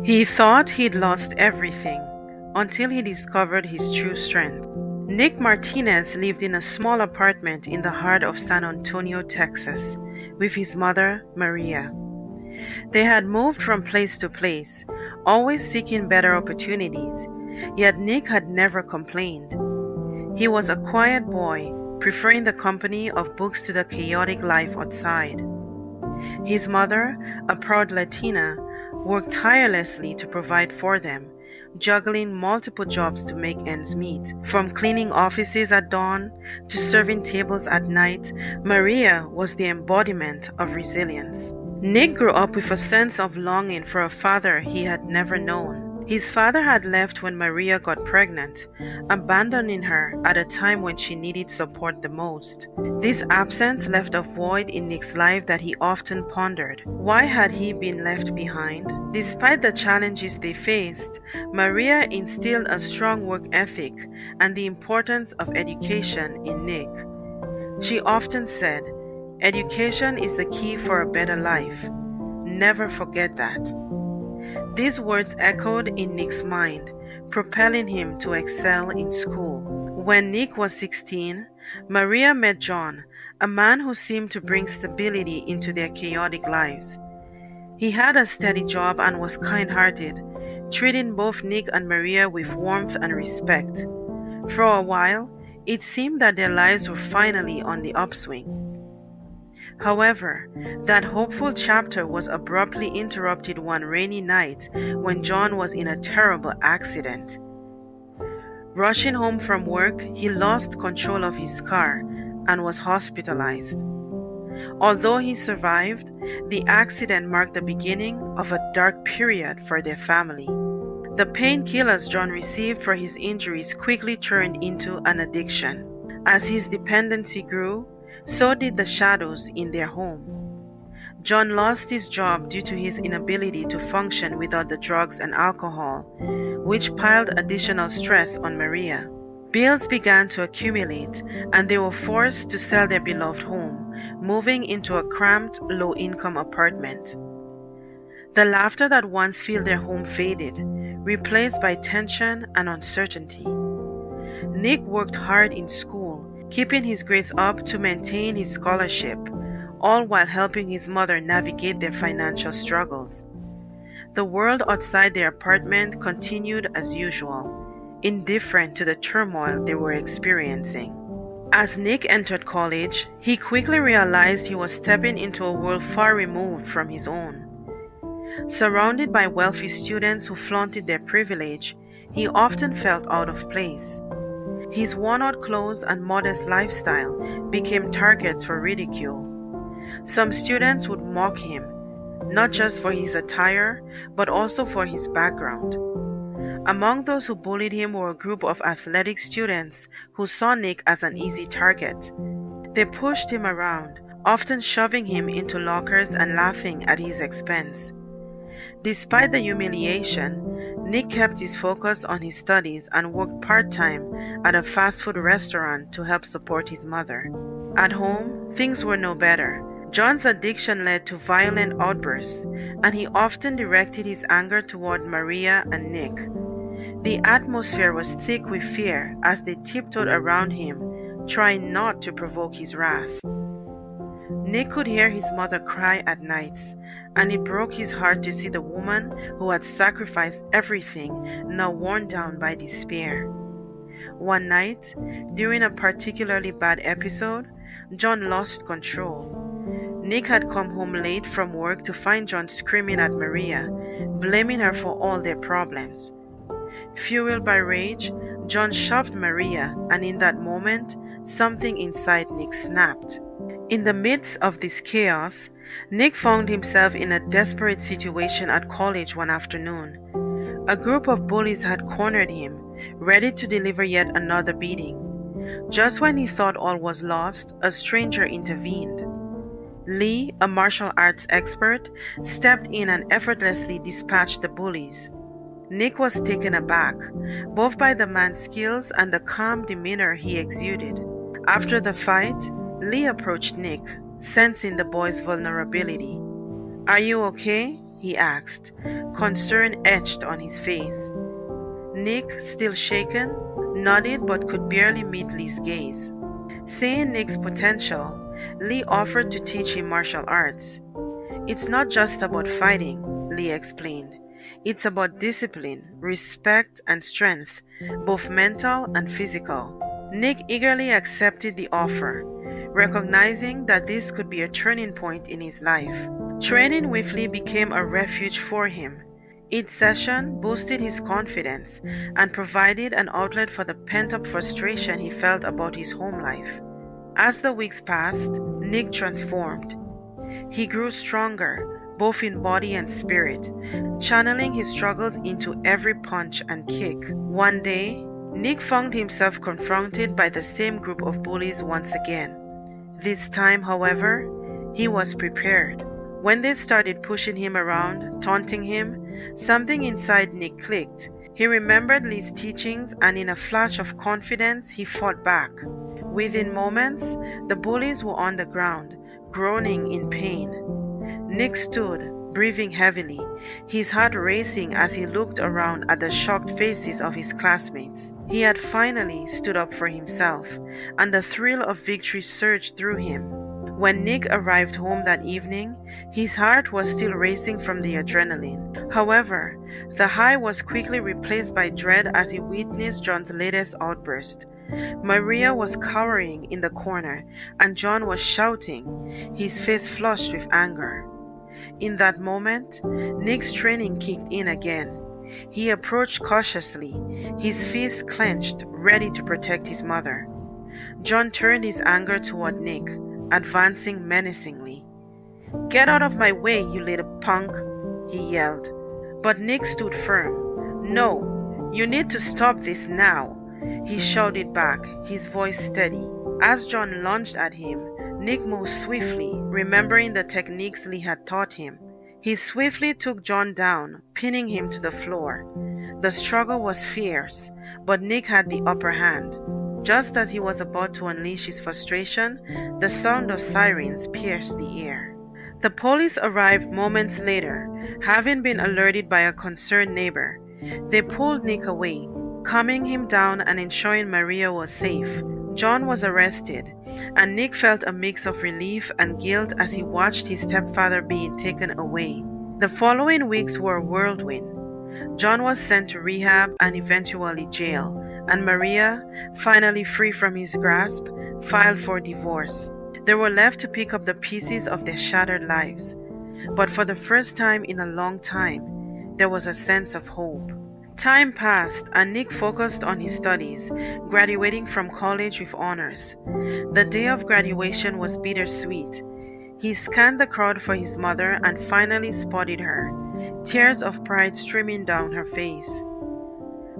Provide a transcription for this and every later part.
He thought he'd lost everything until he discovered his true strength. Nick Martinez lived in a small apartment in the heart of San Antonio, Texas, with his mother, Maria. They had moved from place to place, always seeking better opportunities, yet Nick had never complained. He was a quiet boy, preferring the company of books to the chaotic life outside. His mother, a proud Latina, worked tirelessly to provide for them, juggling multiple jobs to make ends meet. From cleaning offices at dawn to serving tables at night, Maria was the embodiment of resilience. Nick grew up with a sense of longing for a father he had never known. His father had left when Maria got pregnant, abandoning her at a time when she needed support the most. This absence left a void in Nick's life that he often pondered. Why had he been left behind? Despite the challenges they faced, Maria instilled a strong work ethic and the importance of education in Nick. She often said, "Education is the key for a better life. Never forget that." These words echoed in Nick's mind, propelling him to excel in school. When Nick was 16, Maria met John, a man who seemed to bring stability into their chaotic lives. He had a steady job and was kind-hearted, treating both Nick and Maria with warmth and respect. For a while, it seemed that their lives were finally on the upswing. However, that hopeful chapter was abruptly interrupted one rainy night when John was in a terrible accident. Rushing home from work, he lost control of his car and was hospitalized. Although he survived, the accident marked the beginning of a dark period for their family. The painkillers John received for his injuries quickly turned into an addiction. As his dependency grew, so did the shadows in their home. John lost his job due to his inability to function without the drugs and alcohol, which piled additional stress on Maria. Bills began to accumulate, and they were forced to sell their beloved home, moving into a cramped, low-income apartment. The laughter that once filled their home faded, replaced by tension and uncertainty. Nick worked hard in school, keeping his grades up to maintain his scholarship, all while helping his mother navigate their financial struggles. The world outside their apartment continued as usual, indifferent to the turmoil they were experiencing. As Nick entered college, he quickly realized he was stepping into a world far removed from his own. Surrounded by wealthy students who flaunted their privilege, he often felt out of place. His worn-out clothes and modest lifestyle became targets for ridicule. Some students would mock him, not just for his attire, but also for his background. Among those who bullied him were a group of athletic students who saw Nick as an easy target. They pushed him around, often shoving him into lockers and laughing at his expense. Despite the humiliation, Nick kept his focus on his studies and worked part-time at a fast food restaurant to help support his mother. At home, things were no better. John's addiction led to violent outbursts, and he often directed his anger toward Maria and Nick. The atmosphere was thick with fear as they tiptoed around him, trying not to provoke his wrath. Nick could hear his mother cry at nights, and it broke his heart to see the woman who had sacrificed everything now worn down by despair. One night, during a particularly bad episode, John lost control. Nick had come home late from work to find John screaming at Maria, blaming her for all their problems. Fueled by rage, John shoved Maria, and in that moment, something inside Nick snapped. In the midst of this chaos, Nick found himself in a desperate situation at college one afternoon. A group of bullies had cornered him, ready to deliver yet another beating. Just when he thought all was lost, a stranger intervened. Lee, a martial arts expert, stepped in and effortlessly dispatched the bullies. Nick was taken aback, both by the man's skills and the calm demeanor he exuded. After the fight, Lee approached Nick, sensing the boy's vulnerability. "Are you okay?" he asked, concern etched on his face. Nick, still shaken, nodded but could barely meet Lee's gaze. Seeing Nick's potential, Lee offered to teach him martial arts. It's not just about fighting, Lee explained. It's about discipline, respect, and strength, both mental and physical. Nick eagerly accepted the offer, recognizing that this could be a turning point in his life. Training with Lee became a refuge for him. Each session boosted his confidence and provided an outlet for the pent-up frustration he felt about his home life. As the weeks passed, Nick transformed. He grew stronger, both in body and spirit, channeling his struggles into every punch and kick. One day, Nick found himself confronted by the same group of bullies once again. This time, however, he was prepared. When they started pushing him around, taunting him, something inside Nick clicked. He remembered Lee's teachings, and in a flash of confidence, he fought back. Within moments, the bullies were on the ground, groaning in pain. Nick stood, breathing heavily, his heart racing as he looked around at the shocked faces of his classmates. He had finally stood up for himself, and the thrill of victory surged through him. When Nick arrived home that evening, his heart was still racing from the adrenaline. However, the high was quickly replaced by dread as he witnessed John's latest outburst. Maria was cowering in the corner, and John was shouting, his face flushed with anger. In that moment, Nick's training kicked in again. He approached cautiously, his fists clenched, ready to protect his mother. John turned his anger toward Nick, advancing menacingly. "Get out of my way, you little punk," he yelled. But Nick stood firm. "No, you need to stop this now," he shouted back, his voice steady. As John lunged at him, Nick moved swiftly, remembering the techniques Lee had taught him. He swiftly took John down, pinning him to the floor. The struggle was fierce, but Nick had the upper hand. Just as he was about to unleash his frustration, the sound of sirens pierced the air. The police arrived moments later, having been alerted by a concerned neighbor. They pulled Nick away, calming him down and ensuring Maria was safe. John was arrested, and Nick felt a mix of relief and guilt as he watched his stepfather being taken away. The following weeks were a whirlwind. John was sent to rehab and eventually jail, and Maria, finally free from his grasp, filed for divorce. They were left to pick up the pieces of their shattered lives. But for the first time in a long time, there was a sense of hope. Time passed, and Nick focused on his studies, graduating from college with honors. The day of graduation was bittersweet. He scanned the crowd for his mother and finally spotted her, tears of pride streaming down her face.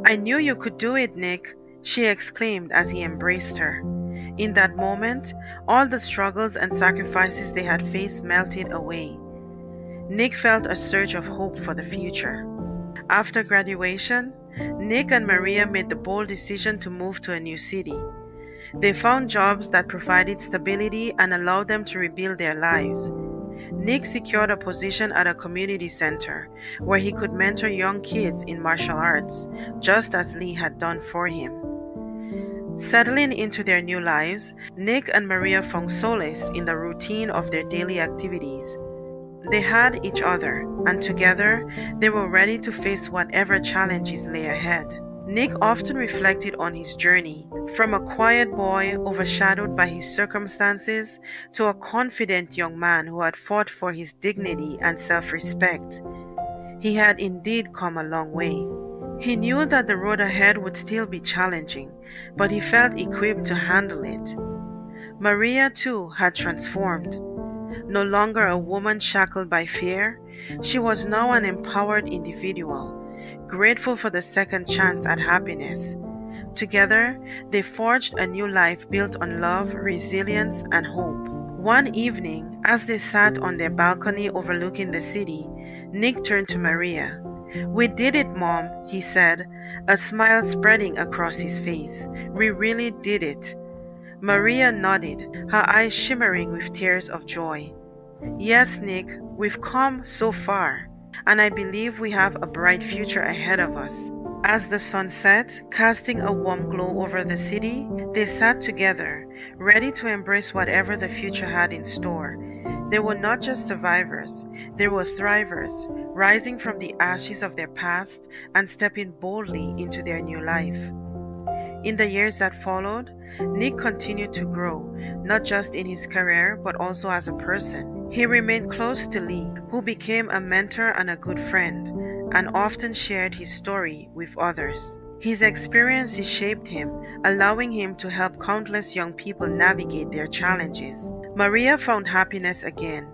"I knew you could do it, Nick," she exclaimed as he embraced her. In that moment, all the struggles and sacrifices they had faced melted away. Nick felt a surge of hope for the future. After graduation, Nick and Maria made the bold decision to move to a new city. They found jobs that provided stability and allowed them to rebuild their lives. Nick secured a position at a community center where he could mentor young kids in martial arts, just as Lee had done for him. Settling into their new lives, Nick and Maria found solace in the routine of their daily activities. They had each other, and together they were ready to face whatever challenges lay ahead. Nick often reflected on his journey, from a quiet boy overshadowed by his circumstances to a confident young man who had fought for his dignity and self-respect. He had indeed come a long way. He knew that the road ahead would still be challenging, but he felt equipped to handle it. Maria, too, had transformed. No longer a woman shackled by fear, she was now an empowered individual, grateful for the second chance at happiness. Together, they forged a new life built on love, resilience, and hope. One evening, as they sat on their balcony overlooking the city, Nick turned to Maria. "We did it, Mom," he said, a smile spreading across his face. "We really did it." Maria nodded, her eyes shimmering with tears of joy. "Yes, Nick, we've come so far." and I believe we have a bright future ahead of us. As the sun set, casting a warm glow over the city, they sat together, ready to embrace whatever the future had in store. They were not just survivors, they were thrivers, rising from the ashes of their past and stepping boldly into their new life. In the years that followed, Nick continued to grow, not just in his career but also as a person. He remained close to Lee, who became a mentor and a good friend, and often shared his story with others. His experiences shaped him, allowing him to help countless young people navigate their challenges. Maria found happiness again,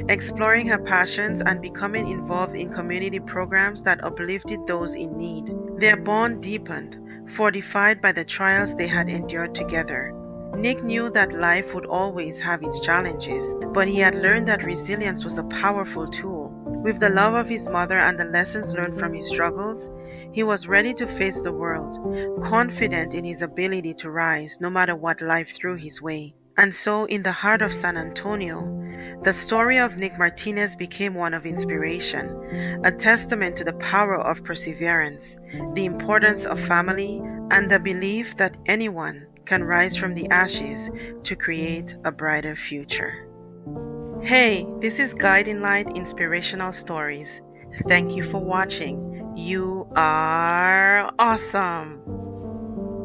exploring her passions and becoming involved in community programs that uplifted those in need. Their bond deepened, fortified by the trials they had endured together. Nick knew that life would always have its challenges, but he had learned that resilience was a powerful tool. With the love of his mother and the lessons learned from his struggles, he was ready to face the world, confident in his ability to rise no matter what life threw his way. And so, in the heart of San Antonio, the story of Nick Martinez became one of inspiration, a testament to the power of perseverance, the importance of family, and the belief that anyone can rise from the ashes to create a brighter future. Hey, this is Guiding Light Inspirational Stories. Thank you for watching. You are awesome.